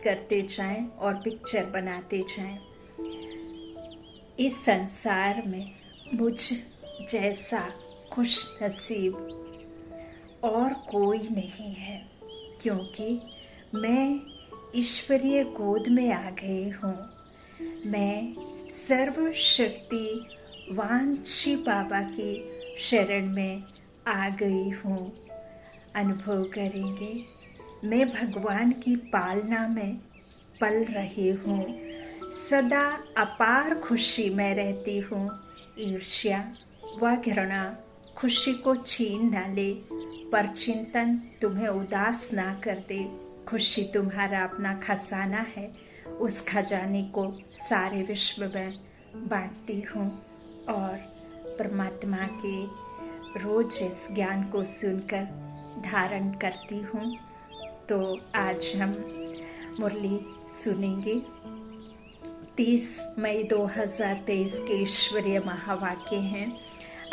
करते जाएं और पिक्चर बनाते जाएं। इस संसार में मुझ जैसा खुश नसीब और कोई नहीं है, क्योंकि मैं ईश्वरीय गोद में आ गई हूँ। मैं सर्वशक्तिवान शिव बाबा की शरण में आ गई हूँ। अनुभव करेंगे, मैं भगवान की पालना में पल रही हूँ। सदा अपार खुशी में रहती हूँ। ईर्ष्या व घृणा खुशी को छीन न ले, पर चिंतन तुम्हें उदास ना कर दे। खुशी तुम्हारा अपना खजाना है, उस खजाने को सारे विश्व में बांटती हूँ और परमात्मा के रोज इस ज्ञान को सुनकर धारण करती हूँ। तो आज हम मुरली सुनेंगे। 30 मई 2023 के ईश्वरीय महावाक्य हैं।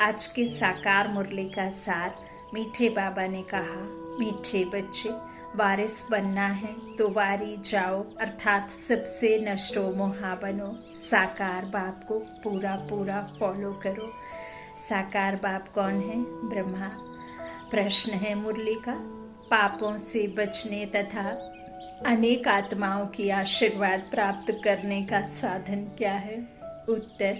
आज के साकार मुरली का सार। मीठे बाबा ने कहा, मीठे बच्चे, वारिस बनना है तो वारी जाओ, अर्थात सबसे नशो मोहा बनो। साकार बाप को पूरा पूरा फॉलो करो। साकार बाप कौन है? ब्रह्मा। प्रश्न है मुरली का, पापों से बचने तथा अनेक आत्माओं की आशीर्वाद प्राप्त करने का साधन क्या है? उत्तर,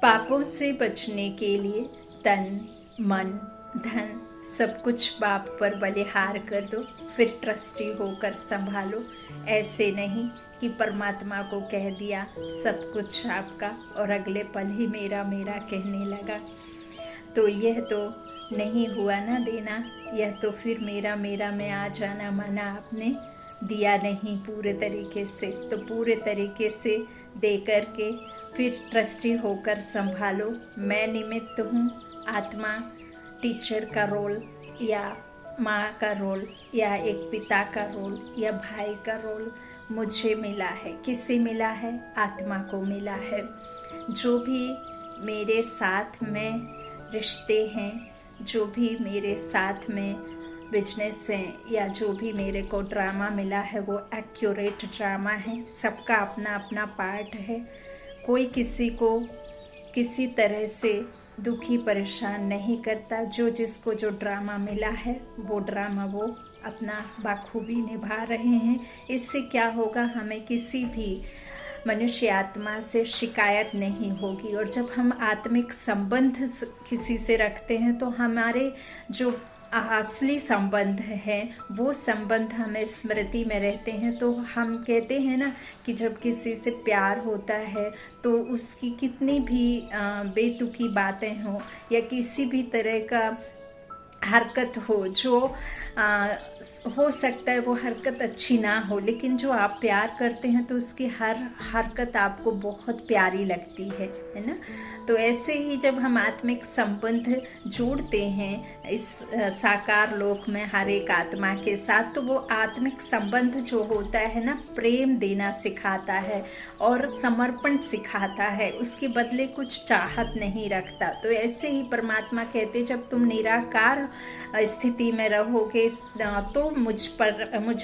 पापों से बचने के लिए तन, मन, धन सब कुछ बाप पर बलिहार कर दो, फिर ट्रस्टी होकर संभालो। ऐसे नहीं कि परमात्मा को कह दिया सब कुछ आपका और अगले पल ही मेरा मेरा कहने लगा। तो यह तो नहीं हुआ ना देना, यह तो फिर मेरा मेरा में आ जाना माना आपने दिया नहीं पूरे तरीके से। तो पूरे तरीके से दे करके फिर ट्रस्टी होकर संभालो। मैं निमित्त हूँ। आत्मा टीचर का रोल या माँ का रोल या एक पिता का रोल या भाई का रोल मुझे मिला है। किसे मिला है? आत्मा को मिला है। जो भी मेरे साथ में रिश्ते हैं, जो भी मेरे साथ में बिजनेस है या जो भी मेरे को ड्रामा मिला है वो एक्यूरेट ड्रामा है। सबका अपना अपना पार्ट है। कोई किसी को किसी तरह से दुखी परेशान नहीं करता। जो जिसको जो ड्रामा मिला है वो ड्रामा वो अपना बाखूबी निभा रहे हैं। इससे क्या होगा? हमें किसी भी मनुष्य आत्मा से शिकायत नहीं होगी। और जब हम आत्मिक संबंध किसी से रखते हैं तो हमारे जो असली संबंध है वो संबंध हमें स्मृति में रहते हैं। तो हम कहते हैं ना कि जब किसी से प्यार होता है तो उसकी कितनी भी बेतुकी बातें हों या किसी भी तरह का हरकत हो जो हो सकता है वो हरकत अच्छी ना हो, लेकिन जो आप प्यार करते हैं तो उसकी हर हरकत आपको बहुत प्यारी लगती है ना। तो ऐसे ही जब हम आत्मिक संबंध जोड़ते हैं इस साकार लोक में हर एक आत्मा के साथ, तो वो आत्मिक संबंध जो होता है ना, प्रेम देना सिखाता है और समर्पण सिखाता है। उसके बदले कुछ चाहत नहीं रखता। तो ऐसे ही परमात्मा कहते, जब तुम निराकार स्थिति में रहोगे तो मुझ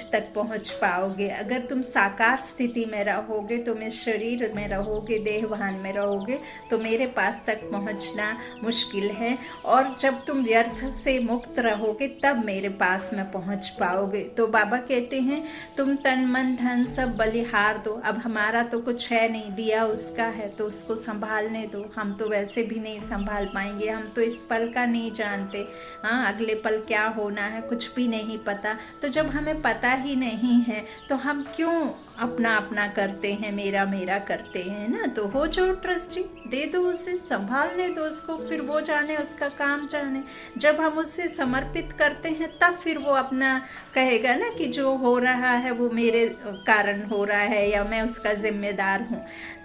तक पहुंच पाओगे। अगर तुम साकार स्थिति में रहोगे, तुम इस शरीर में रहोगे, देहवान में रहोगे, तो मेरे पास तक पहुंचना मुश्किल है। और जब तुम व्यर्थ से मुक्त रहोगे तब मेरे पास में पहुंच पाओगे। तो बाबा कहते हैं तुम तन मन धन सब बलिहार दो। अब हमारा तो कुछ है नहीं, दिया उसका है तो उसको संभालने दो। हम तो वैसे भी नहीं संभाल पाएंगे। हम तो इस पल का नहीं जानते। हाँ, अगले पल क्या होना है कुछ भी नहीं पता। तो जब हमें पता ही नहीं है तो हम क्यों अपना अपना करते हैं, मेरा मेरा करते हैं ना। तो हो जाओ ट्रस्टी, दे दो उसे, संभालने दो उसको, फिर वो जाने, उसका काम जाने। जब हम उसे समर्पित करते हैं तब फिर वो अपना कहेगा ना कि जो हो रहा है वो मेरे कारण हो रहा है या मैं उसका जिम्मेदार हूँ।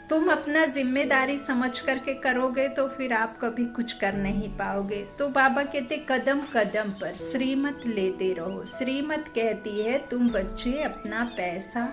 तुम अपना जिम्मेदारी समझ करके करोगे तो फिर आप कभी कुछ कर नहीं पाओगे। तो बाबा कहते कदम कदम पर श्रीमत लेते रहो। श्रीमत कहती है तुम बच्चे अपना पैसा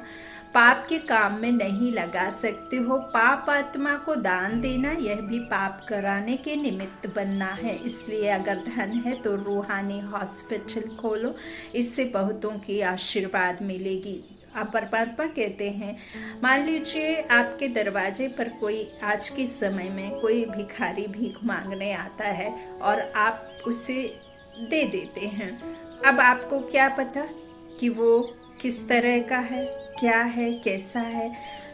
पाप के काम में नहीं लगा सकते हो। पाप आत्मा को दान देना यह भी पाप कराने के निमित्त बनना है। इसलिए अगर धन है तो रूहानी हॉस्पिटल खोलो, इससे बहुतों की आशीर्वाद मिलेगी। आप परमात्मा कहते हैं, मान लीजिए आपके दरवाजे पर कोई आज के समय में कोई भिखारी भीख मांगने आता है और आप उसे दे देते हैं। अब आपको क्या पता कि वो किस तरह का है, क्या है, कैसा है,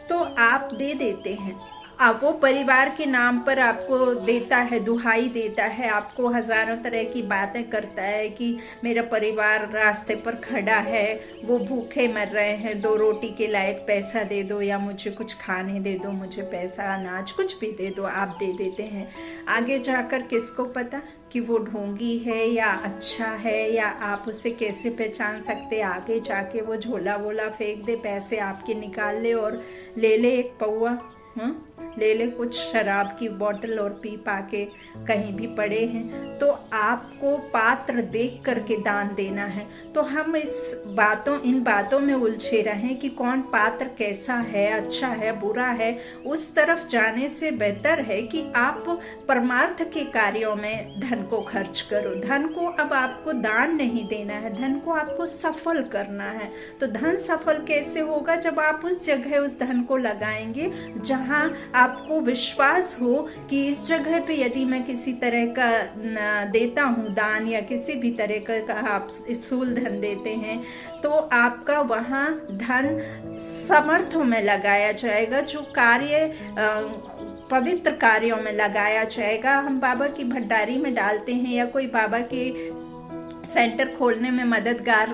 तो आप दे देते हैं। अब वो परिवार के नाम पर आपको देता है, दुहाई देता है, आपको हजारों तरह की बातें करता है कि मेरा परिवार रास्ते पर खड़ा है, वो भूखे मर रहे हैं, 2 रोटी के लायक पैसा दे दो, या मुझे कुछ खाने दे दो, मुझे पैसा, अनाज कुछ भी दे दो, आप दे देते हैं। आगे जाकर किसको पता कि वो ढोंगी है या अच्छा है, या आप उसे कैसे पहचान सकते। आगे जाके वो झोला वोला फेंक दे, पैसे आपके निकाल ले और ले ले एक पौआ, ले ले कुछ शराब की बोतल और पी पा के कहीं भी पड़े हैं। तो आपको पात्र देख करके दान देना है। तो हम इन बातों में उलझे रहें कि कौन पात्र कैसा है, अच्छा है, बुरा है, उस तरफ जाने से बेहतर है कि आप परमार्थ के कार्यों में धन को खर्च करो। धन को अब आपको दान नहीं देना है, धन को आपको सफल करना है। तो धन सफल कैसे होगा? जब आप उस जगह उस धन को लगाएंगे जहां आपको विश्वास हो कि इस जगह पे यदि मैं किसी तरह का देता हूँ दान, या किसी भी तरह का आप स्थूल धन देते हैं, तो आपका वहाँ धन समर्थों में लगाया जाएगा, जो कार्य पवित्र कार्यों में लगाया जाएगा। हम बाबा की भंडारी में डालते हैं या कोई बाबा के सेंटर खोलने में मददगार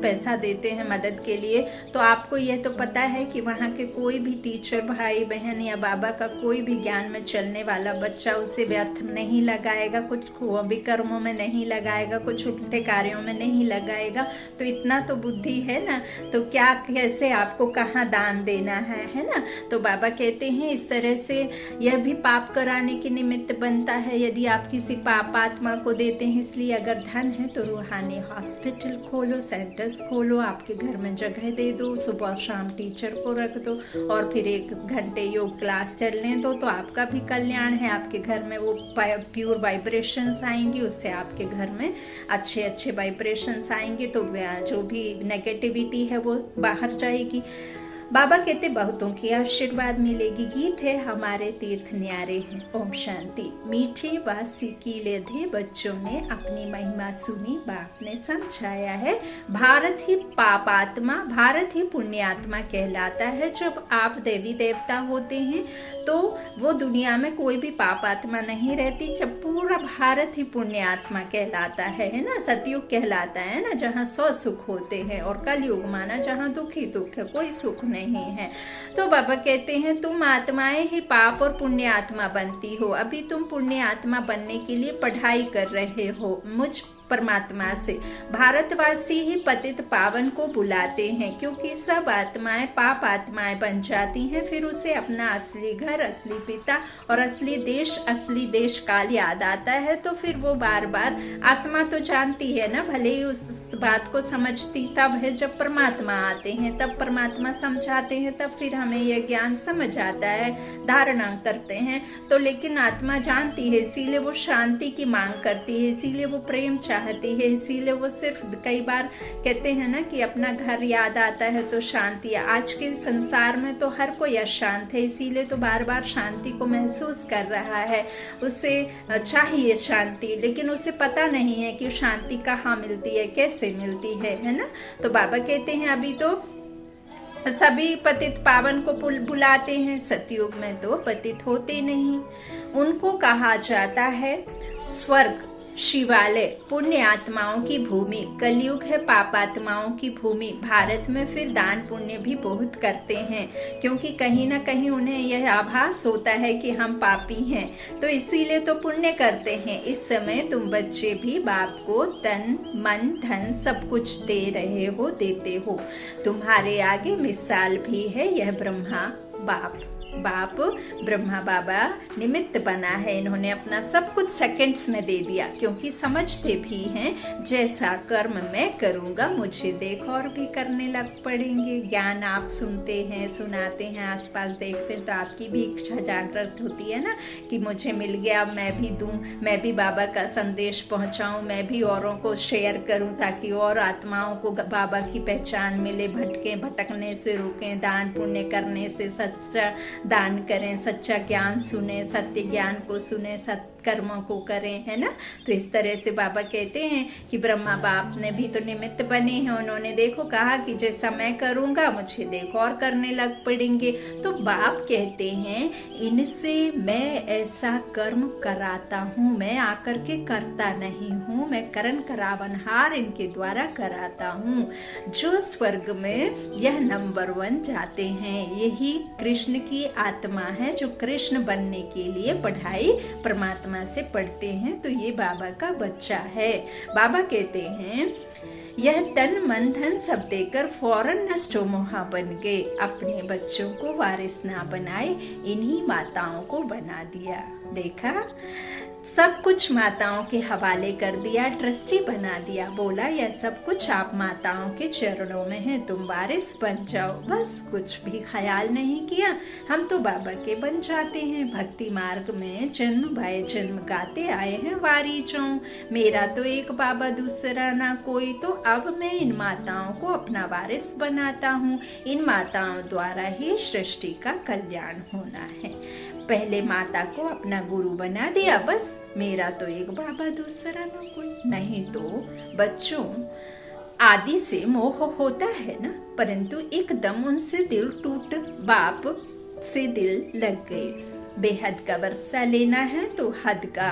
पैसा देते हैं मदद के लिए, तो आपको यह तो पता है कि वहाँ के कोई भी टीचर भाई बहन या बाबा का कोई भी ज्ञान में चलने वाला बच्चा उसे व्यर्थ नहीं लगाएगा, कुछ विकर्मों में नहीं लगाएगा, कुछ उल्टे कार्यों में नहीं लगाएगा। तो इतना तो बुद्धि है ना, तो क्या कैसे आपको कहाँ दान देना है ना। तो बाबा कहते हैं इस तरह से यह भी पाप कराने के निमित्त बनता है यदि आप किसी पापात्मा को देते हैं। इसलिए अगर धन है तो रूहानी हॉस्पिटल खोलो, सेंटर्स खोलो, आपके घर में जगह दे दो, सुबह शाम टीचर को रख दो और फिर 1 घंटे योग क्लास चलने दो, तो आपका भी कल्याण है। आपके घर में वो प्योर वाइब्रेशंस आएंगी, उससे आपके घर में अच्छे अच्छे वाइब्रेशंस आएंगे, तो जो भी नेगेटिविटी है वो बाहर जाएगी। बाबा कहते बहुतों की आशीर्वाद मिलेगी। गीत है हमारे तीर्थ न्यारे हैं। ओम शांति। मीठे व सीखीले थे बच्चों ने अपनी महिमा सुनी, बाप ने समझाया है। भारत ही पापात्मा, भारत ही पुण्यात्मा कहलाता है। जब आप देवी देवता होते हैं तो वो दुनिया में कोई भी पापात्मा नहीं रहती। जब पूरा भारत ही पुण्यात्मा कहलाता है ना, सतयुग कहलाता है ना, जहाँ 100 सुख होते हैं, और कलयुग माना जहाँ दुख ही दुख है, कोई सुख नहीं है। तो बाबा कहते हैं तुम आत्माएं ही पाप और पुण्य आत्मा बनती हो। अभी तुम पुण्य आत्मा बनने के लिए पढ़ाई कर रहे हो मुझ परमात्मा से। भारतवासी ही पतित पावन को बुलाते हैं, क्योंकि सब आत्माएं पाप आत्माएं बन जाती हैं। फिर उसे अपना असली घर, असली पिता और असली देश काल याद आता है। तो फिर वो बार बार आत्मा तो जानती है ना, भले ही उस बात को समझती तब है जब परमात्मा आते हैं, तब परमात्मा समझाते हैं, तब फिर हमें यह ज्ञान समझ आता है, धारणा करते हैं। तो लेकिन आत्मा जानती है, इसीलिए वो शांति की मांग करती है, इसीलिए वो प्रेम चाहती है, इसीलिए वो सिर्फ कई बार कहते हैं ना कि अपना घर याद आता है तो शांति। आज के संसार में तो हर कोई अशांत है, इसीलिए तो बार बार शांति को महसूस कर रहा है। उसे चाहिए शांति, लेकिन उसे पता नहीं है कि शांति कहाँ मिलती है, कैसे मिलती है ना। तो बाबा कहते हैं अभी तो सभी पतित पावन को बुलाते हैं, सतयुग में तो पतित होते नहीं। उनको कहा जाता है स्वर्ग, शिवालय, पुण्य आत्माओं की भूमि। कलयुग है पापात्माओं की भूमि। भारत में फिर दान पुण्य भी बहुत करते हैं, क्योंकि कहीं ना कहीं उन्हें यह आभास होता है कि हम पापी हैं, तो इसीलिए तो पुण्य करते हैं। इस समय तुम बच्चे भी बाप को तन मन धन सब कुछ दे रहे हो, देते हो। तुम्हारे आगे मिसाल भी है यह ब्रह्मा बाप। बाप ब्रह्मा बाबा निमित्त बना है, इन्होंने अपना सब कुछ सेकंड्स में दे दिया, क्योंकि समझते भी हैं जैसा कर्म मैं करूंगा मुझे देख और भी करने लग पड़ेंगे। ज्ञान आप सुनते हैं, सुनाते हैं, आसपास देखते हैं, तो आपकी भी इच्छा जागृत होती है ना कि मुझे मिल गया, मैं भी दूं, मैं भी बाबा का संदेश पहुंचाऊं, मैं भी औरों को शेयर करूं, ताकि और आत्माओं को बाबा की पहचान मिले, भटकने से रुकें, दान पुण्य करने से, सच्चा दान करें, सच्चा ज्ञान सुने, सत्य ज्ञान को सुने, सत्कर्मों को करें, है ना। तो इस तरह से बाबा कहते हैं कि ब्रह्मा बाप ने भी तो निमित्त बने हैं, उन्होंने देखो कहा कि जैसा मैं करूंगा मुझे देखो और करने लग पड़ेंगे। तो बाप कहते हैं इनसे मैं ऐसा कर्म कराता हूँ, मैं आकर के करता नहीं हूँ, मैं करण करावनहार इनके द्वारा कराता हूँ। जो स्वर्ग में यह नंबर 1 जाते हैं, यही कृष्ण की आत्मा है, जो कृष्ण बनने के लिए पढ़ाई परमात्मा से पढ़ते हैं। तो ये बाबा का बच्चा है। बाबा कहते हैं यह तन मन धन सब देकर फौरन नष्टो मोहा बन गए, अपने बच्चों को वारिस ना बनाए, इन्हीं माताओं को बना दिया। देखा, सब कुछ माताओं के हवाले कर दिया, ट्रस्टी बना दिया, बोला यह सब कुछ आप माताओं के चरणों में है, तुम वारिस बन जाओ। बस कुछ भी ख्याल नहीं किया, हम तो बाबा के बन जाते हैं। भक्ति मार्ग में जन्म बाय जन्म गाते आए हैं वारीजों, मेरा तो एक बाबा दूसरा ना कोई, तो अब मैं इन माताओं को अपना वारिस बनाता हूँ। इन माताओं द्वारा ही सृष्टि का कल्याण होना है। पहले माता को अपना गुरु बना दिया, बस मेरा तो एक बाबा दूसरा ना कोई। नहीं तो बच्चों आदि से मोह होता है ना, परंतु एकदम उनसे दिल टूट, बाप से दिल लग गए। बेहद का वर्षा लेना है तो हद का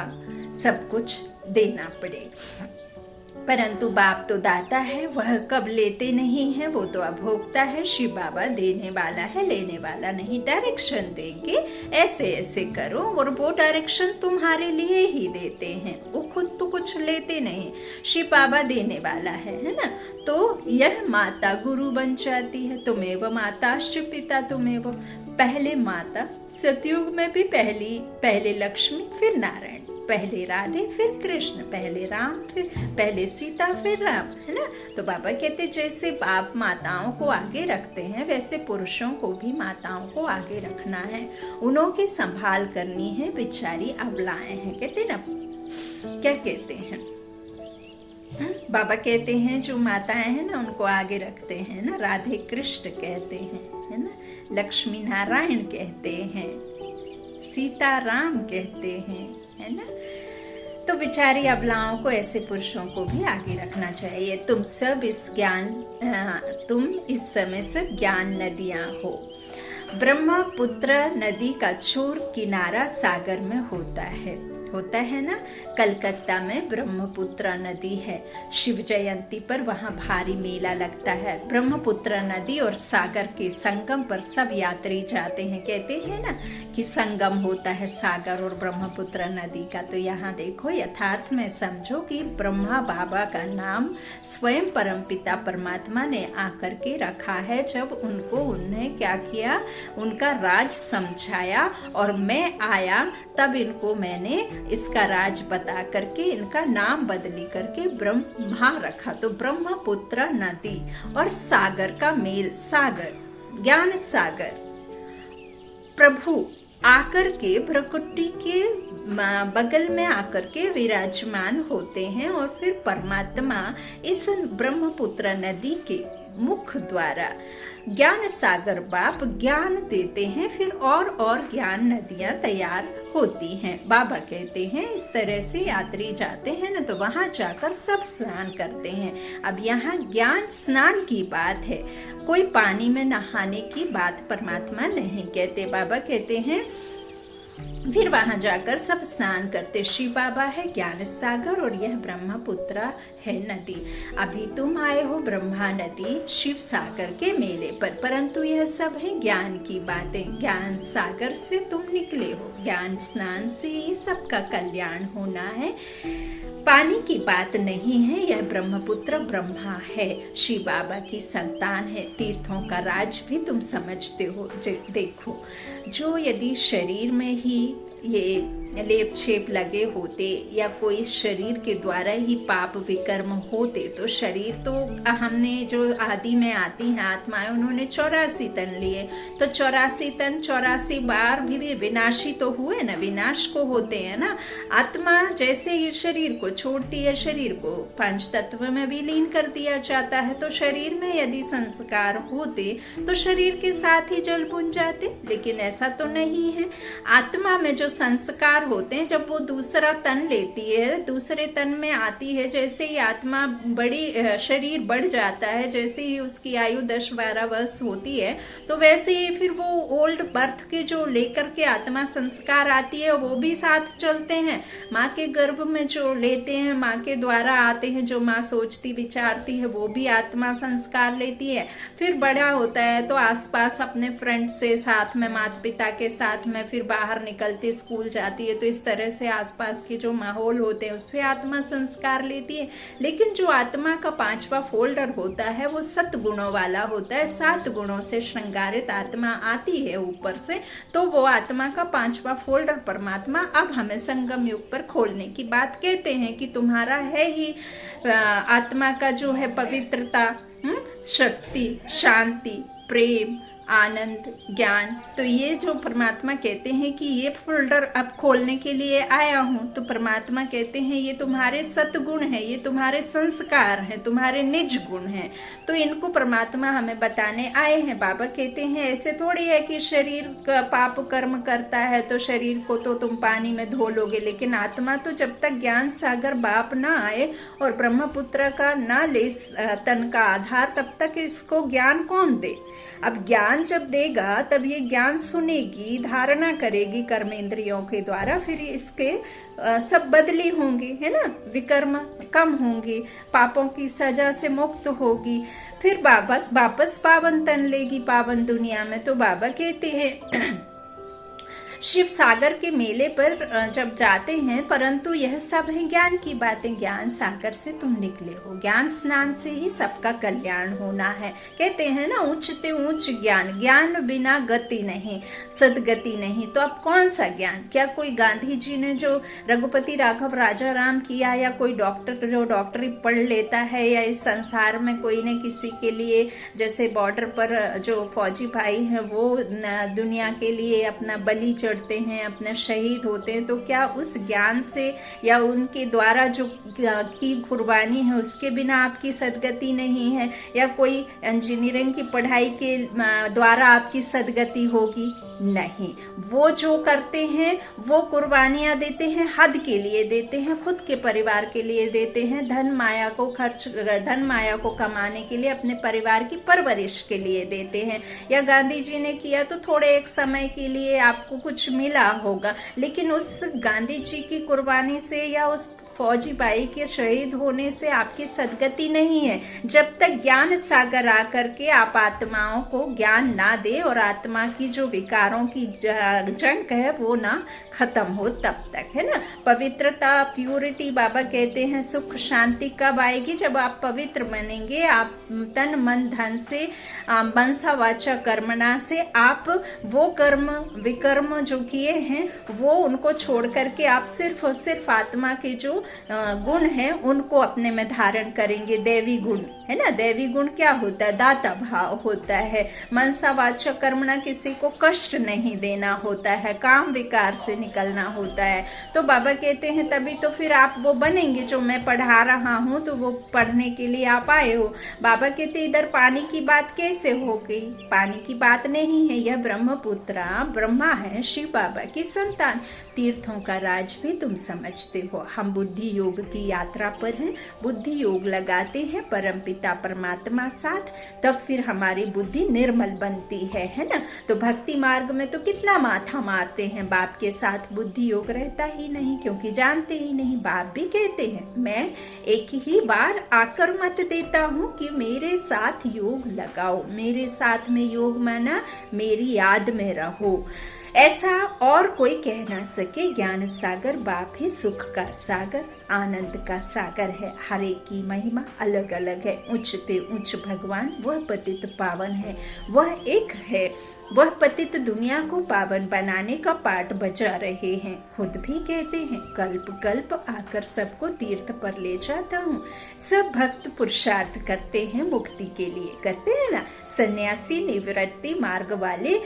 सब कुछ देना पड़े, परंतु बाप तो दाता है, वह कब लेते नहीं है, वो तो अभोक्ता है। शिव बाबा देने वाला है, लेने वाला नहीं। डायरेक्शन देंगे ऐसे ऐसे करो, और वो डायरेक्शन तुम्हारे लिए ही देते हैं, वो खुद तो कुछ लेते नहीं। शिव बाबा देने वाला है ना। तो यह माता गुरु बन जाती है। तुम्हें माता शिव पिता, तुम्हें पहले माता, सतयुग में भी पहले लक्ष्मी फिर नारायण, पहले राधे फिर कृष्ण, पहले राम फिर पहले सीता फिर राम, है ना। तो बाबा कहते जैसे बाप माताओं को आगे रखते हैं, वैसे पुरुषों को भी माताओं को आगे रखना है, उन्हों की संभाल करनी है, बेचारी अबलाएं हैं। कहते ना, क्या कहते हैं बाबा कहते हैं जो माताएं हैं ना उनको आगे रखते हैं ना, राधे कृष्ण कहते हैं, है ना, लक्ष्मी नारायण कहते हैं, सीता राम कहते हैं, है ना। तो बेचारी अबलाओं को, ऐसे पुरुषों को भी आगे रखना चाहिए। तुम इस समय से ज्ञान नदियां हो। ब्रह्मपुत्र नदी का चूर किनारा सागर में होता है ना। कलकत्ता में ब्रह्मपुत्र नदी है। शिव जयंती पर वहाँ भारी मेला लगता है। ब्रह्मपुत्र नदी और सागर के संगम पर सब यात्री जाते हैं। कहते हैं ना कि संगम होता है सागर और ब्रह्मपुत्र नदी का। तो यहाँ देखो, यथार्थ में समझो कि ब्रह्मा बाबा का नाम स्वयं परमपिता परमात्मा ने आकर के रखा है। जब उन्होंने क्या किया, उनका राज समझाया और मैं आया, तब इनको मैंने इसका राज बता करके इनका नाम बदली करके ब्रह्मा रखा। तो ब्रह्मपुत्र नदी और सागर का मेल, सागर ज्ञान सागर, प्रभु आकर के प्रकृति के बगल में आकर के विराजमान होते हैं और फिर परमात्मा इस ब्रह्मपुत्र नदी के मुख द्वारा ज्ञान सागर बाप ज्ञान देते हैं। फिर और ज्ञान नदियां तैयार होती हैं। बाबा कहते हैं इस तरह से यात्री जाते हैं ना, तो वहां जाकर सब स्नान करते हैं। अब यहाँ ज्ञान स्नान की बात है, कोई पानी में नहाने की बात परमात्मा नहीं कहते। बाबा कहते हैं फिर वहां जाकर सब स्नान करते। शिव बाबा है ज्ञान सागर और यह ब्रह्मपुत्र है नदी। अभी तुम आए हो ब्रह्मा नदी शिव सागर के मेले पर, परंतु यह सब है ज्ञान की बातें। ज्ञान सागर से तुम निकले हो, ज्ञान स्नान से ही सबका कल्याण होना है। पानी की बात नहीं है, यह ब्रह्मपुत्र ब्रह्मा है, शिव बाबा की संतान है। तीर्थों का राज भी तुम समझते हो। देखो, जो यदि शरीर में ही ये लेप छेप लगे होते या कोई शरीर के द्वारा ही पाप विकर्म होते, तो शरीर तो हमने जो आदि में आती हैं आत्माएं, उन्होंने 84 तन लिए, तो 84 तन 84 बार भी विनाशी तो हुए ना, विनाश को होते हैं ना। आत्मा जैसे ही शरीर को छोड़ती है, शरीर को पंच तत्व में विलीन कर दिया जाता है। तो शरीर में यदि संस्कार होते तो शरीर के साथ ही जल बुझ जाते, लेकिन ऐसा तो नहीं है। आत्मा में जो संस्कार होते हैं, जब वो दूसरा तन लेती है, दूसरे तन में आती है, जैसे ही आत्मा बड़ी शरीर बढ़ जाता है, जैसे ही उसकी आयु 10-12 वर्ष होती है, तो वैसे ही फिर वो ओल्ड बर्थ के जो लेकर के आत्मा संस्कार आती है, वो भी साथ चलते हैं। माँ के गर्भ में जो लेते हैं, माँ के द्वारा आते हैं, जो माँ सोचती विचारती है, वो भी आत्मा संस्कार लेती है। फिर बड़ा होता है तो आसपास अपने फ्रेंड से साथ में, माता पिता के साथ में, फिर बाहर निकलती, स्कूल जाती है, तो इस तरह से आसपास के जो माहौल होते हैं उससे आत्मा संस्कार लेती है। लेकिन जो आत्मा का 5वां फोल्डर होता है वो 7 गुणों वाला होता है। 7 गुणों से श्रृंगारित आत्मा आती है ऊपर से, तो वो आत्मा का 5वां फोल्डर परमात्मा अब हमें संगम युग पर खोलने की बात कहते हैं कि तुम्हारा है ही आत्मा का जो है पवित्रता, शक्ति, शांति, प्रेम, आनंद, ज्ञान। तो ये जो परमात्मा कहते हैं कि ये फोल्डर अब खोलने के लिए आया हूँ, तो परमात्मा कहते हैं ये तुम्हारे सतगुण है, ये तुम्हारे संस्कार हैं, तुम्हारे निज गुण हैं। तो इनको परमात्मा हमें बताने आए हैं। बाबा कहते हैं ऐसे थोड़ी है कि शरीर का पाप कर्म करता है तो शरीर को तो तुम पानी में धो लोगे, लेकिन आत्मा तो जब तक ज्ञान सागर बाप ना आए और ब्रह्मपुत्र का ना ले तन का आधार, तब तक इसको ज्ञान कौन दे। अब ज्ञान जब देगा तब ये ज्ञान सुनेगी, धारणा करेगी कर्मेंद्रियों के द्वारा, फिर इसके सब बदली होंगी, है ना, विकर्म कम होंगी, पापों की सजा से मुक्त होगी, फिर वापस पावन तन लेगी पावन दुनिया में। तो बाबा कहते हैं शिव सागर के मेले पर जब जाते हैं, परंतु यह सब है ज्ञान की बातें। ज्ञान सागर से तुम निकले हो, ज्ञान स्नान से ही सबका कल्याण होना है। कहते हैं ना, ऊंचते ऊंच ज्ञान, ज्ञान बिना गति नहीं, सदगति नहीं। तो अब कौन सा ज्ञान? क्या कोई गांधी जी ने जो रघुपति राघव राजा राम किया, या कोई डॉक्टर जो डॉक्टरी पढ़ लेता है, या इस संसार में कोई ने किसी के लिए, जैसे बॉर्डर पर जो फौजी भाई हैं वो दुनिया के लिए अपना बलि चढ़ते हैं, अपने शहीद होते हैं, तो क्या उस ज्ञान से या उनके द्वारा जो की कुर्बानी है उसके बिना आपकी सदगति नहीं है? या कोई इंजीनियरिंग की पढ़ाई के द्वारा आपकी सदगति होगी? नहीं। वो जो करते हैं वो कुर्बानियां देते हैं, हद के लिए देते हैं, खुद के परिवार के लिए देते हैं, धन माया को कमाने के लिए, अपने परिवार की परवरिश के लिए देते हैं। या गांधी जी ने किया तो थोड़े एक समय के लिए आपको कुछ मिला होगा, लेकिन उस गांधी जी की कुर्बानी से या उस फौजी भाई के शहीद होने से आपकी सदगति नहीं है। जब तक ज्ञान सागर आकर के आप आत्माओं को ज्ञान ना दे और आत्मा की जो विकारों की जंग है वो ना खत्म हो, तब तक, है ना। पवित्रता, प्यूरिटी, बाबा कहते हैं सुख शांति कब आएगी? जब आप पवित्र बनेंगे, आप तन मन धन से, मनसा वाचा कर्मणा से, आप वो कर्म विकर्म जो किए हैं वो उनको छोड़ करके आप सिर्फ और सिर्फ आत्मा के जो गुण है उनको अपने में धारण करेंगे। दैवी गुण, है ना। दैवी गुण क्या होता है? दाता भाव होता है। मनसा वाचा कर्मणा, किसी को कष्ट नहीं देना होता है, काम विकार से निकलना होता है। तो बाबा कहते हैं तभी तो फिर आप वो बनेंगे जो मैं पढ़ा रहा हूँ, तो वो पढ़ने के लिए आप आए हो। बाबा कहते इधर पानी की बात कैसे हो गई? पानी की बात नहीं है, यह ब्रह्मपुत्र ब्रह्मा है, शिव बाबा की संतान। तीर्थों का राज भी तुम समझते हो। हम बुद्धि योग की यात्रा पर हैं, बुद्धि योग लगाते हैं, परम पिता परमात्मा साथ, तब फिर हमारी बुद्धि निर्मल बनती है ना। तो भक्ति मार्ग में तो कितना माथा मारते हैं, बाप के साथ बुद्धि योग रहता ही नहीं, क्योंकि जानते ही नहीं। बाप भी कहते हैं मैं एक ही बार आकर मत देता हूँ कि मेरे साथ योग लगाओ, मेरे साथ में योग माना मेरी याद में रहो। ऐसा और कोई कह ना सके, ज्ञान सागर बाप ही सुख का सागर, आनंद का सागर है। हर एक की महिमा अलग अलग है। ऊंचते ऊंच भगवान वह पतित पावन है, वह एक है। वह पतित दुनिया को पावन बनाने का पाठ बजा रहे हैं। खुद भी कहते हैं, कल्प कल्प आकर सबको तीर्थ पर ले जाता हूँ। सब भक्त पुरुषार्थ करते हैं मुक्ति के लिए, करते हैं ना। सन्यासी निवृत्ति मार्ग वाले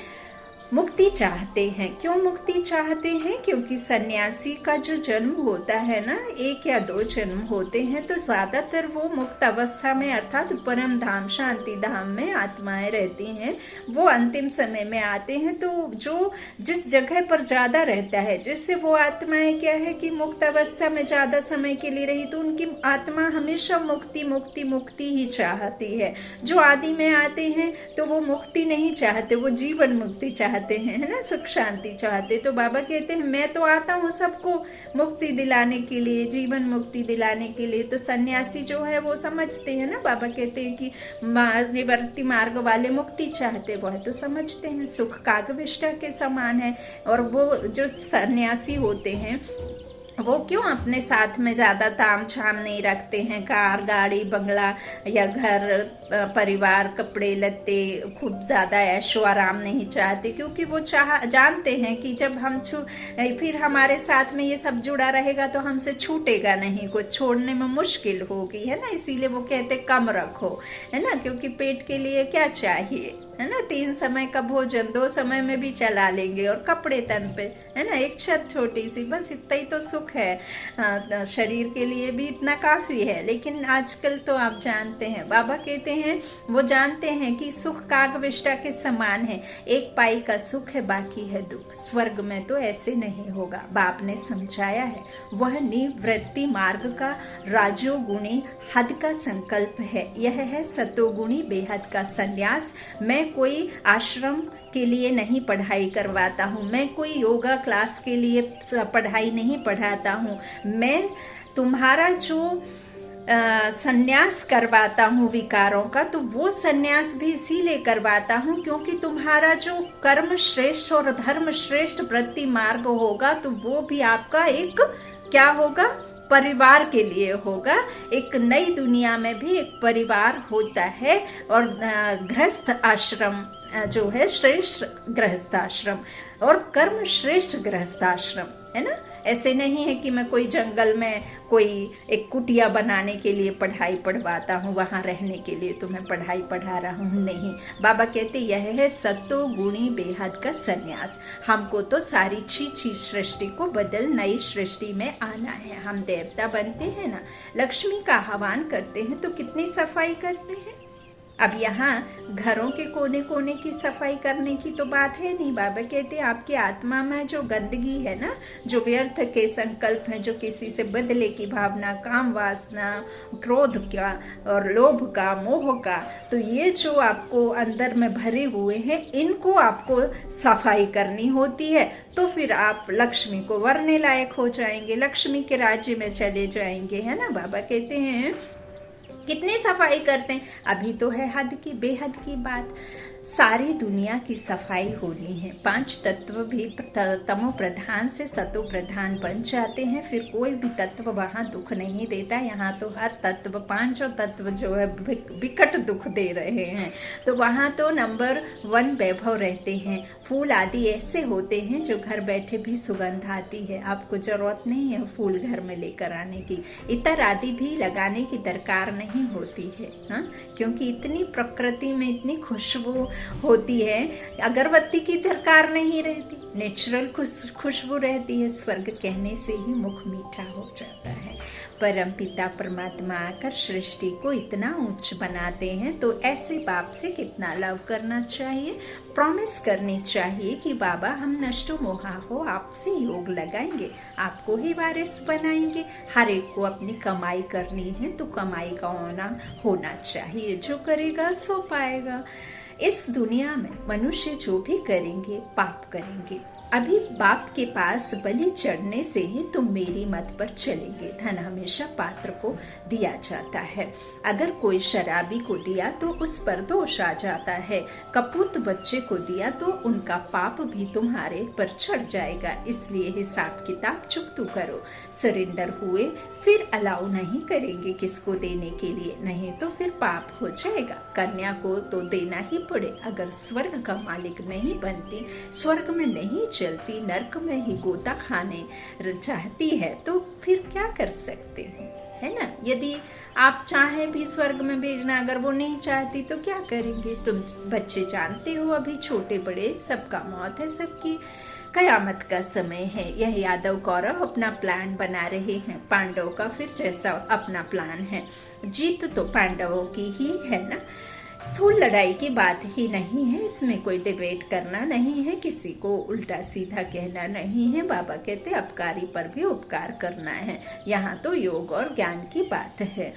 मुक्ति चाहते हैं। क्यों मुक्ति चाहते हैं? क्योंकि सन्यासी का जो जन्म होता है ना, 1 या 2 जन्म होते हैं, तो ज्यादातर वो मुक्त अवस्था में अर्थात परम धाम शांति धाम में आत्माएं रहती हैं। वो अंतिम समय में आते हैं, तो जो जिस जगह पर ज्यादा रहता है, जिससे वो आत्माएं क्या है कि मुक्त अवस्था में ज्यादा समय के लिए रही, तो उनकी आत्मा हमेशा मुक्ति मुक्ति मुक्ति ही चाहती है। जो आदि में आते हैं तो वो मुक्ति नहीं चाहते, वो जीवन मुक्ति चाहते हैं, है ना, सुख शांति चाहते। तो बाबा कहते हैं, मैं तो आता हूँ सबको मुक्ति दिलाने के लिए, जीवन मुक्ति दिलाने के लिए। तो सन्यासी जो है वो समझते हैं ना, बाबा कहते हैं कि निवृत्ति मार्ग वाले मुक्ति चाहते, वह तो समझते हैं सुख कागविष्टा के समान है। और वो जो सन्यासी होते हैं वो क्यों अपने साथ में ज़्यादा ताम झाम नहीं रखते हैं, कार गाड़ी बंगला या घर परिवार कपड़े लत्ते, खूब ज़्यादा ऐशो आराम नहीं चाहते, क्योंकि वो जानते हैं कि जब हम फिर हमारे साथ में ये सब जुड़ा रहेगा तो हमसे छूटेगा नहीं, कुछ छोड़ने में मुश्किल होगी, है ना। इसीलिए वो कहते कम रखो, है ना, क्योंकि पेट के लिए क्या चाहिए, है ना, 3 समय का भोजन 2 समय में भी चला लेंगे, और कपड़े तन पे, है ना, एक छत छोटी सी, बस इतना ही तो सुख है। शरीर के लिए भी इतना काफी है। लेकिन आजकल तो आप जानते हैं, बाबा कहते हैं वो जानते हैं कि सुख कागविष्टा के समान है, एक पाई का सुख है बाकी है दुख। स्वर्ग में तो ऐसे नहीं होगा, बाप ने समझाया है। वह निवृत्ति मार्ग का राजोगुणी हद का संकल्प है। यह है सतोगुणी बेहद का संन्यास। मैं कोई आश्रम के लिए नहीं पढ़ाई करवाता हूँ, मैं कोई योगा क्लास के लिए पढ़ाई नहीं पढ़ाता हूँ। मैं तुम्हारा जो संन्यास करवाता हूँ विकारों का, तो वो संन्यास भी इसीलिए करवाता हूँ क्योंकि तुम्हारा जो कर्म श्रेष्ठ और धर्म श्रेष्ठ वृत्ति मार्ग होगा, तो वो भी आपका एक क्या होगा, परिवार के लिए होगा। एक नई दुनिया में भी एक परिवार होता है। और गृहस्थ आश्रम जो है श्रेष्ठ गृहस्थाश्रम, और कर्म श्रेष्ठ गृहस्थाश्रम, है ना। ऐसे नहीं है कि मैं कोई जंगल में कोई एक कुटिया बनाने के लिए पढ़ाई पढ़वाता हूँ, वहां रहने के लिए तुम्हें पढ़ाई पढ़ा रहा हूँ, नहीं। बाबा कहते यह है सतो गुणी बेहद का संन्यास। हमको तो सारी छी सृष्टि को बदल नई सृष्टि में आना है। हम देवता बनते हैं ना, लक्ष्मी का आह्वान करते हैं तो कितनी सफाई करते हैं। अब यहाँ घरों के कोने कोने की सफाई करने की तो बात है नहीं। बाबा कहते हैं आपकी आत्मा में जो गंदगी है ना, जो व्यर्थ के संकल्प है, जो किसी से बदले की भावना, काम वासना, क्रोध का और लोभ का, मोह का, तो ये जो आपको अंदर में भरे हुए हैं, इनको आपको सफाई करनी होती है। तो फिर आप लक्ष्मी को वरने लायक हो जाएंगे, लक्ष्मी के राज्य में चले जाएंगे, है ना। बाबा कहते हैं कितनी सफाई करते हैं। अभी तो है हद की बेहद की बात। सारी दुनिया की सफाई होनी है। 5 तत्व भी तमो प्रधान से सतो प्रधान बन जाते हैं, फिर कोई भी तत्व वहां दुख नहीं देता। यहाँ तो हर तत्व, 5 तत्व जो है विकट दुख दे रहे हैं। तो वहां तो नंबर 1 वैभव रहते हैं। फूल आदि ऐसे होते हैं जो घर बैठे भी सुगंध आती है। आपको जरूरत नहीं है फूल घर में लेकर आने की, इतर आदि भी लगाने की दरकार नहीं होती है, हाँ? क्योंकि इतनी प्रकृति में इतनी खुशबू होती है, अगरबत्ती की दरकार नहीं रहती, नेचुरल खुशबू रहती है। स्वर्ग कहने से ही मुख मीठा हो जाता है। परम पिता परमात्मा आकर सृष्टि को इतना ऊंच बनाते हैं, तो ऐसे बाप से कितना लव करना चाहिए। प्रॉमिस करनी चाहिए कि बाबा हम नष्टो मोहा हो आपसे योग लगाएंगे, आपको ही वारिस बनाएंगे। हर एक को अपनी कमाई करनी है, तो कमाई का होना चाहिए। जो करेगा सो पाएगा। इस दुनिया में मनुष्य जो भी करेंगे पाप करेंगे। अभी बाप के पास बलि चढ़ने से ही तुम मेरी मत पर चलेंगे। धन हमेशा पात्र को दिया जाता है। अगर कोई शराबी को दिया तो उस पर दोष आ जाता है। कपूत बच्चे को दिया तो उनका पाप भी तुम्हारे पर चढ़ जाएगा। इसलिए हिसाब किताब चुकतू करो। सरेंडर हुए फिर अलाउ नहीं करेंगे किसको देने के लिए, नहीं तो फिर पाप हो जाएगा। कन्या को तो देना ही पड़े। अगर स्वर्ग का मालिक नहीं बनती, स्वर्ग में नहीं चलती, नरक में ही गोता खाने चाहती है तो फिर क्या कर सकते हैं, है ना। यदि आप चाहे भी स्वर्ग में भेजना, अगर वो नहीं चाहती तो क्या करेंगे। तुम बच्चे जानते हो अभी छोटे बड़े सबका मौत है, सबकी कयामत का समय है। यह यादव कौरव अपना प्लान बना रहे हैं। पांडव का फिर जैसा अपना प्लान है। जीत तो पांडवों की ही है ना। स्थूल लड़ाई की बात ही नहीं है, इसमें कोई डिबेट करना नहीं है, किसी को उल्टा सीधा कहना नहीं है। बाबा कहते अपकारी पर भी उपकार करना है। यहाँ तो योग और ज्ञान की बात है।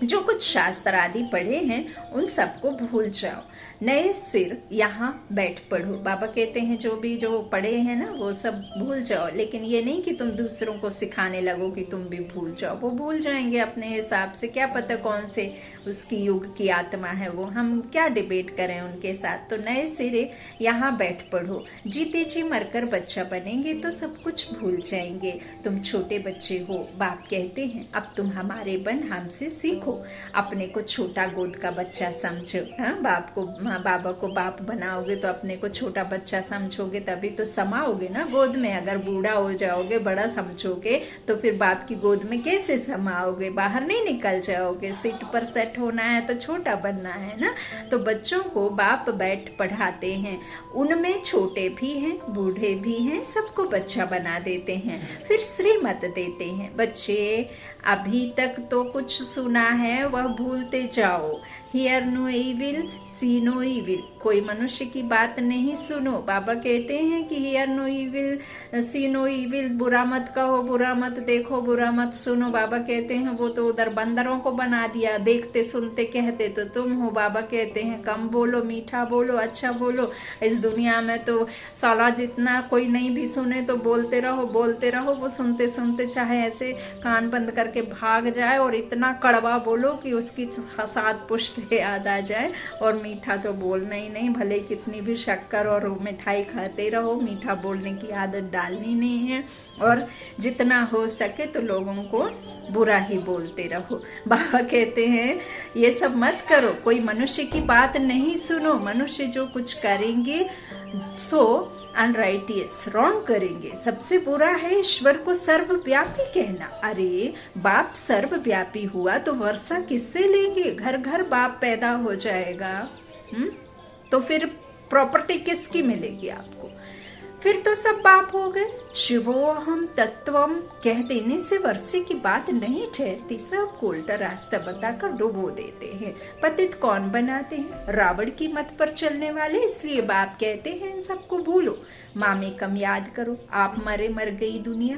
जो कुछ शास्त्र आदि पढ़े हैं उन सबको भूल जाओ, नए सिर यहाँ बैठ पढ़ो। बाबा कहते हैं जो पढ़े हैं ना वो सब भूल जाओ, लेकिन ये नहीं कि तुम दूसरों को सिखाने लगो कि तुम भी भूल जाओ। वो भूल जाएंगे अपने हिसाब से, क्या पता कौन से उसकी युग की आत्मा है वो, हम क्या डिबेट करें उनके साथ। तो नए सिरे यहाँ बैठ पढ़ो। जीते जी मरकर बच्चा बनेंगे तो सब कुछ भूल जाएंगे। तुम छोटे बच्चे हो, बाप कहते हैं अब तुम हमारे बन हमसे सीखो। अपने को छोटा गोद का बच्चा समझो। हाँ, बाबा को बाप बनाओगे तो अपने को छोटा बच्चा समझोगे, तभी तो समाओगे ना गोद में। अगर बूढ़ा हो जाओगे, बड़ा समझोगे तो फिर बाप की गोद में कैसे समाओगे, बाहर नहीं निकल जाओगे। सीट पर सेट होना है तो छोटा बनना है ना। तो बच्चों को बाप बैठ पढ़ाते हैं, उनमें छोटे भी हैं बूढ़े भी हैं, सबको बच्चा बना देते हैं, फिर श्रीमत देते हैं। बच्चे अभी तक तो कुछ सुना है वह भूलते जाओ। Hear no evil, see no evil. कोई मनुष्य की बात नहीं सुनो। बाबा कहते हैं कि hear no evil, see no evil, बुरा मत कहो, बुरा मत देखो, बुरा मत सुनो। बाबा कहते हैं वो तो उधर बंदरों को बना दिया, देखते सुनते कहते तो तुम हो। बाबा कहते हैं कम बोलो, मीठा बोलो, अच्छा बोलो। इस दुनिया में तो साला जितना कोई नहीं भी सुने तो बोलते रहो बोलते रहो। वो सुनते सुनते चाहे ऐसे कान बंद करके भाग जाए, और इतना कड़वा बोलो कि उसकी 7 पुश्त याद आ जाए। और मीठा तो बोलना ही नहीं, भले कितनी भी शक्कर और मिठाई खाते रहो, मीठा बोलने की आदत डालनी नहीं है। और जितना हो सके तो लोगों को बुरा ही बोलते रहो। बाबा कहते हैं ये सब मत करो, कोई मनुष्य की बात नहीं सुनो। मनुष्य जो कुछ करेंगे सो अनराइटियस, रॉन्ग करेंगे। सबसे बुरा है ईश्वर को सर्वव्यापी कहना। अरे बाप सर्वव्यापी हुआ तो वर्षा किससे लेंगे, घर घर बाप पैदा हो जाएगा। तो फिर प्रॉपर्टी किसकी मिलेगी आपको, फिर तो सब बाप हो गए। शिवोहम तत्वम कह देने से वर्षे की बात नहीं ठहरती, सबको उल्टा रास्ता बताकर डुबो देते हैं। पतित कौन बनाते हैं, रावण की मत पर चलने वाले। इसलिए बाप कहते हैं इन सबको भूलो, माँ में कम याद करो। आप मरे मर गई दुनिया।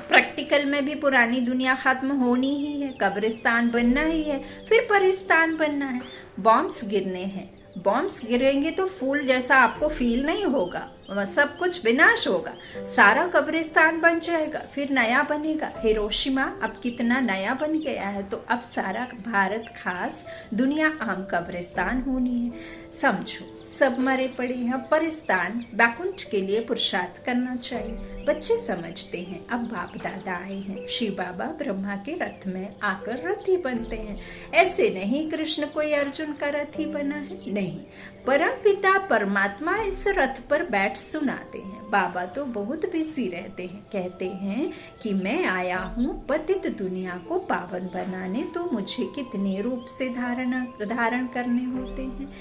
प्रैक्टिकल में भी पुरानी दुनिया खत्म होनी ही है, कब्रिस्तान बनना ही है, फिर परिस्तान बनना है। बॉम्ब्स गिरने हैं, बॉम्ब्स गिरेंगे तो फूल जैसा आपको फील नहीं होगा, सब कुछ विनाश होगा, सारा कब्रिस्तान बन जाएगा, फिर नया बनेगा। हिरोशिमा अब कितना नया बन गया है, तो अब सारा भारत खास दुनिया आम कब्रिस्तान होनी है। समझो सब मरे पड़े हैं, परिस्तान बैकुंठ के लिए पुरुषार्थ करना चाहिए। बच्चे समझते हैं अब बाप दादा आए हैं, शिव बाबा ब्रह्मा के रथ में आकर रथी बनते हैं। ऐसे नहीं कृष्ण कोई अर्जुन का रथी बना है, नहीं, परम पिता परमात्मा इस रथ पर बैठ सुनाते हैं। बाबा तो बहुत बिजी रहते हैं, कहते हैं कि मैं आया हूँ पतित दुनिया को पावन बनाने, तो मुझे कितने रूप से धारण करने होते हैं।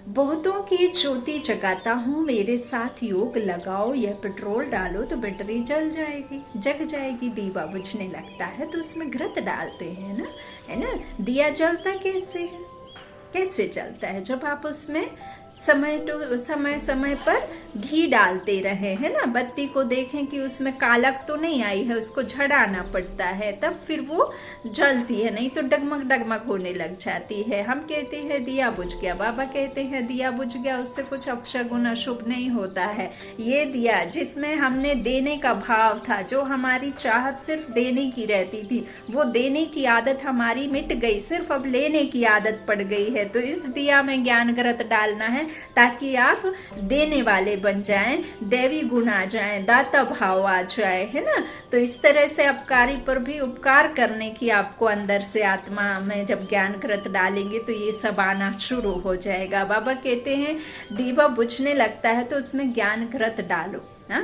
बहुतों की ज्योति जगाता हूँ, मेरे साथ योग लगाओ, यह पेट्रोल डालो तो बैटरी जल जाएगी, जग जाएगी। दीवा बुझने लगता है तो उसमें घृत डालते हैं ना, है ना। दिया जलता कैसे है, कैसे जलता है, जब आप उसमें समय समय पर घी डालते रहे, है ना। बत्ती को देखें कि उसमें कालक तो नहीं आई है, उसको झड़ाना पड़ता है, तब फिर वो जलती है, नहीं तो डगमग डगमग होने लग जाती है। हम कहते हैं दिया बुझ गया, बाबा कहते हैं दिया बुझ गया, उससे कुछ अपशगुन अशुभ नहीं होता है। ये दिया जिसमें हमने देने का भाव था, जो हमारी चाहत सिर्फ देने की रहती थी, वो देने की आदत हमारी मिट गई, सिर्फ अब लेने की आदत पड़ गई है। तो इस दिया में ज्ञान घृत डालना है ताकि आप देने वाले बन जाएं, देवी गुण आ जाएं, दाता भाव आ जाए, है ना। तो इस तरह से अपकारी पर भी उपकार करने की आपको अंदर से आत्मा में जब ज्ञान घृत डालेंगे तो ये सब आना शुरू हो जाएगा। बाबा कहते हैं दीवा बुझने लगता है तो उसमें ज्ञान घृत डालो। हाँ,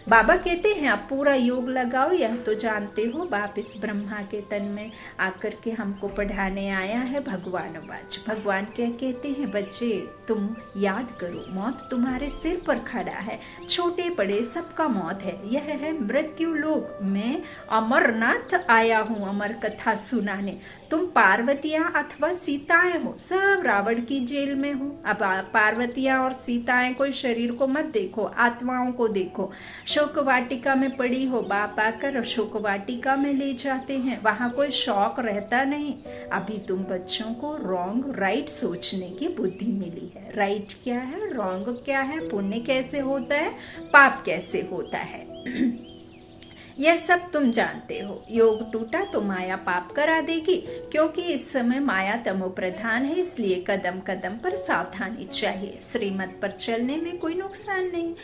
बाबा कहते हैं आप पूरा योग लगाओ, यह तो जानते हो बाप इस ब्रह्मा के तन में आकर के हमको पढ़ाने आया है। भगवान क्या कहते हैं, बच्चे तुम याद करो, मौत तुम्हारे सिर पर खड़ा है, छोटे बड़े सबका मौत है, यह है मृत्यु लोक। मैं अमरनाथ आया हूँ अमर कथा सुनाने, तुम पार्वतियां अथवा सीताएं हो, सब रावण की जेल में हो। अब पार्वतियां और सीताएं कोई शरीर को मत देखो, आत्माओं को देखो। शोक वाटिका में पड़ी हो, बाप आकर शोक वाटिका में ले जाते हैं, वहां कोई शौक रहता नहीं। अभी तुम बच्चों को रॉन्ग राइट सोचने की बुद्धि मिली है। राइट क्या है, रॉन्ग क्या है, पुण्य कैसे होता है, पाप कैसे होता है, यह सब तुम जानते हो। योग टूटा तो माया पाप करा देगी, क्योंकि इस समय माया तमो प्रधान है, इसलिए कदम कदम पर सावधानी चाहिए। श्रीमत पर चलने में कोई नुकसान नहीं।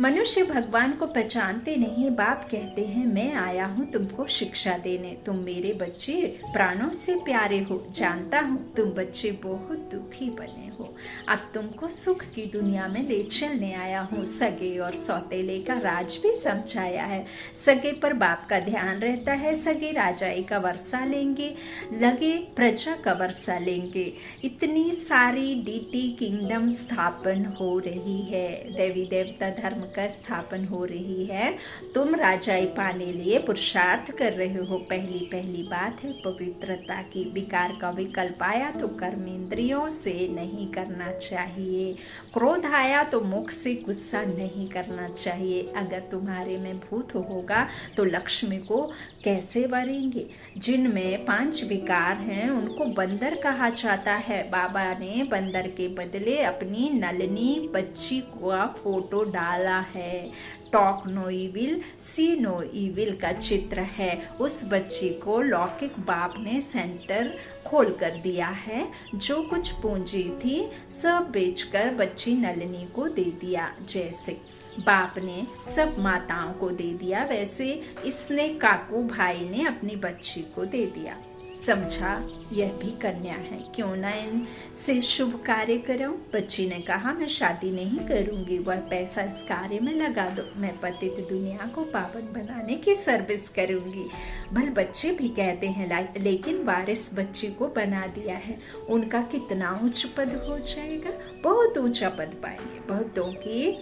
मनुष्य भगवान को पहचानते नहीं। बाप कहते हैं मैं आया हूँ तुमको शिक्षा देने, तुम मेरे बच्चे प्राणों से प्यारे हो। जानता हूँ तुम बच्चे बहुत दुखी बने हो, अब तुमको सुख की दुनिया में ले चलने आया हूँ। सगे और सौतेले का राज भी समझाया है। सगे पर बाप का ध्यान रहता है, सगे राजाई का वर्षा लेंगे, लगे प्रजा का वर्षा लेंगे। इतनी सारी डीटी किंगडम स्थापन हो रही है, देवी देवता धर्म का स्थापन हो रही है। तुम राजाई पाने लिए पुरुषार्थ कर रहे हो। पहली बात है पवित्रता की। विकार का विकल्प आया तो कर्मेंद्रियों से नहीं करना चाहिए। क्रोध आया तो मुख से गुस्सा नहीं करना चाहिए। अगर तुम्हारे में भूत होगा तो लक्ष्मी को कैसे वरेंगे। जिनमें 5 विकार हैं उनको बंदर कहा जाता है। बाबा ने बंदर के बदले अपनी नलनी बच्ची का फोटो डाला है। Talk no evil, see no evil का चित्र है। उस बच्ची को लौकिक बाप ने सेंटर खोल कर दिया है। जो कुछ पूंजी थी सब बेचकर बच्ची नलिनी को दे दिया। जैसे बाप ने सब माताओं को दे दिया, वैसे इसने काकू भाई ने अपनी बच्ची को दे दिया। समझा, यह भी कन्या है, क्यों ना इनसे शुभ कार्य करूं। बच्ची ने कहा मैं शादी नहीं करूंगी, वह पैसा इस कार्य में लगा दो, मैं पतित दुनिया को पावन बनाने की सर्विस करूंगी। भले बच्चे भी कहते हैं लेकिन वारिस बच्ची को बना दिया है, उनका कितना उच्च पद हो जाएगा, बहुत ऊंचा पद पाएंगे। बहुतों की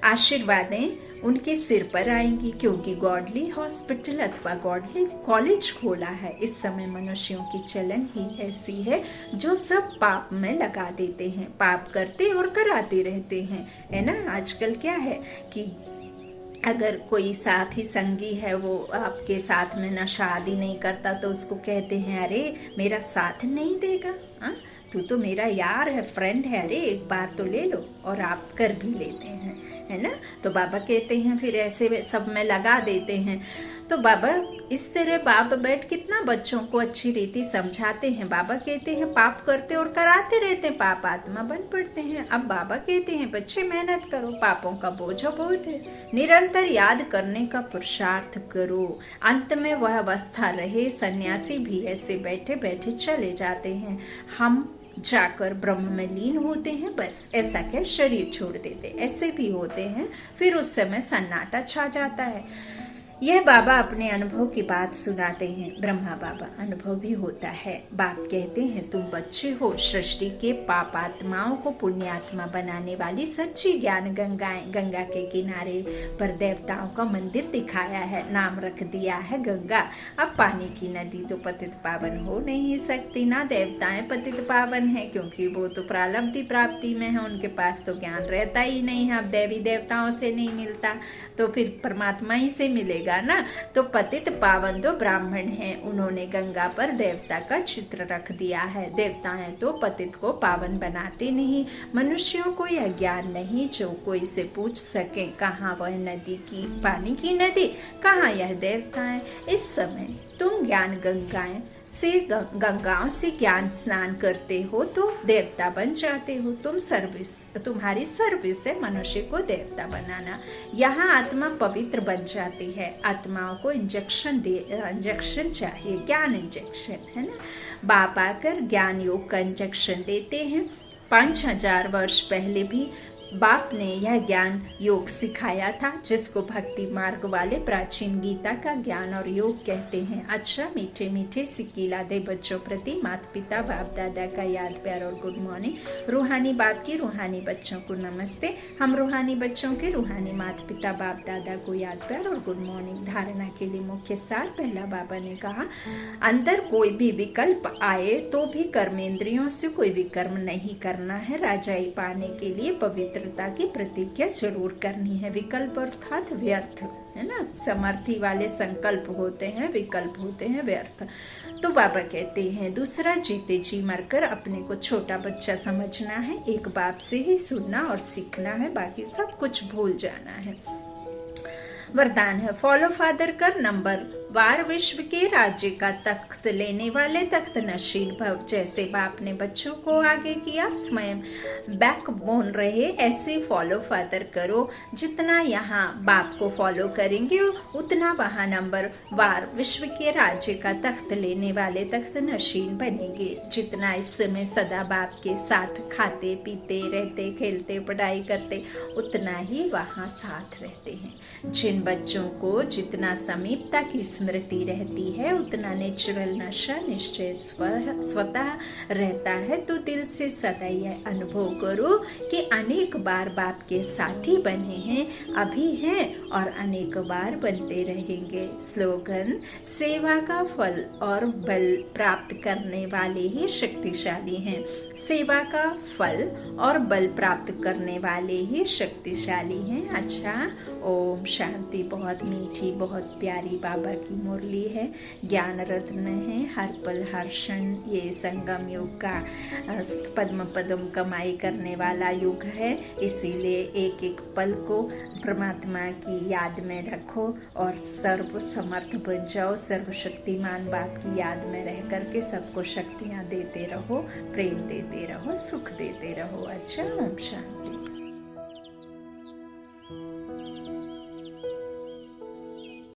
आशीर्वादें उनके सिर पर आएंगी, क्योंकि गॉडली हॉस्पिटल अथवा गॉडली कॉलेज खोला है। इस समय मनुष्यों की चलन ही ऐसी है जो सब पाप में लगा देते हैं, पाप करते और कराते रहते हैं, है ना। आजकल क्या है कि अगर कोई साथी संगी है वो आपके साथ में ना शादी नहीं करता तो उसको कहते हैं अरे मेरा साथ नहीं देगा, तू तो मेरा यार है, फ्रेंड है, अरे एक बार तो ले लो, और आप कर भी लेते हैं, है ना। तो बाबा कहते हैं फिर ऐसे सब में लगा देते हैं। तो बाबा इस तरह बाप बैठ कितना बच्चों को अच्छी रीति समझाते हैं। बाबा कहते हैं पाप करते और कराते रहते, पाप आत्मा बन पड़ते हैं। अब बाबा कहते हैं बच्चे मेहनत करो, पापों का बोझ बहुत है, निरंतर याद करने का पुरुषार्थ करो, अंत में वह अवस्था रहे। सन्यासी भी ऐसे बैठे बैठे चले जाते हैं, हम जाकर ब्रह्म में लीन होते हैं, बस। ऐसा क्या शरीर छोड़ देते, ऐसे भी होते हैं। फिर उस समय सन्नाटा छा जाता है। यह बाबा अपने अनुभव की बात सुनाते हैं। ब्रह्मा बाबा अनुभव भी होता है। बाप कहते हैं, तुम बच्चे हो, सृष्टि के पापात्माओं को पुण्यात्मा बनाने वाली सच्ची ज्ञान गंगाएं। गंगा के किनारे पर देवताओं का मंदिर दिखाया है, नाम रख दिया है गंगा। अब पानी की नदी तो पतित पावन हो नहीं सकती ना, देवताएं पतित पावन है क्योंकि वो तो प्रारब्धि प्राप्ति में है, उनके पास तो ज्ञान रहता ही नहीं है। अब देवी देवताओं से नहीं मिलता तो फिर परमात्मा ही से मिलेगा ना। तो पतित पावन तो ब्राह्मण हैं, उन्होंने गंगा पर देवता का चित्र रख दिया है। देवता हैं तो पतित को पावन बनाते नहीं। मनुष्यों को यह ज्ञान नहीं जो कोई से पूछ सके, कहाँ वह नदी की पानी की नदी, कहाँ यह देवता है। इस समय तुम ज्ञान गंगाओं से ज्ञान स्नान करते हो तो देवता बन जाते हो। तुम्हारी सर्विस है मनुष्य को देवता बनाना। यहाँ आत्मा पवित्र बन जाती है। आत्माओं को इंजेक्शन चाहिए, ज्ञान इंजेक्शन, है ना। बाप आकर ज्ञान योग का इंजेक्शन देते हैं। 5000 वर्ष पहले भी बाप ने यह ज्ञान योग सिखाया था, जिसको भक्ति मार्ग वाले प्राचीन गीता का ज्ञान और योग कहते हैं। अच्छा, मीठे मीठे सिक्की दे बच्चों प्रति माता पिता बाप दादा का याद प्यार और गुड मॉर्निंग। रूहानी बाप की रूहानी बच्चों को नमस्ते। हम रूहानी बच्चों के रूहानी माता पिता बाप दादा को याद प्यार और गुड मॉर्निंग। धारणा के लिए मुख्य सार। पहला बाबा ने कहा, अंदर कोई भी विकल्प आए तो भी कर्मेंद्रियों से कोई विकर्म नहीं करना है। राजाई पाने के लिए पवित्रता की प्रतिज्ञा जरूर करनी है। विकल्प अर्थात व्यर्थ, है ना। समर्थी वाले संकल्प होते हैं, विकल्प होते हैं व्यर्थ। तो बाबा कहते हैं, दूसरा, जीते जी मरकर अपने को छोटा बच्चा समझना है। एक बाप से ही सुनना और सीखना है, बाकी सब कुछ भूल जाना है। वरदान है, फॉलो फादर कर, नंबर वार विश्व के राज्य का तख्त लेने वाले तख्त नशीन भव। जैसे बाप ने बच्चों को आगे किया, स्वयं बैकबोन रहे, ऐसे फॉलो फादर करो। जितना यहाँ बाप को फॉलो करेंगे उतना वहाँ नंबर वार विश्व के राज्य का तख्त लेने वाले तख्त नशीन बनेंगे। जितना इस समय सदा बाप के साथ खाते पीते रहते, खेलते पढ़ाई करते, उतना ही वहाँ साथ रहते हैं। जिन बच्चों को जितना समीपता की स्मृति रहती है, उतना नेचुरल नशा निश्चय स्वतः रहता है। तो दिल से सदा यह अनुभव करो कि अनेक बार बाप के साथी बने हैं, अभी हैं और अनेक बार बनते रहेंगे। स्लोगन, सेवा का फल और बल प्राप्त करने वाले ही शक्तिशाली हैं। सेवा का फल और बल प्राप्त करने वाले ही शक्तिशाली हैं। अच्छा, ओम शांति। बहुत मीठी, बहुत प्यारी बाबा की मुरली है, ज्ञान रत्न है। हर पल हर क्षण ये संगम युग का पद्म पद्म कमाई करने वाला युग है। इसीलिए एक एक पल को परमात्मा की याद में रखो और सर्व समर्थ बन जाओ। सर्वशक्तिमान बाप की याद में रह करके सबको शक्तियाँ देते रहो, प्रेम देते रहो, सुख देते रहो। अच्छा, ओम शांति।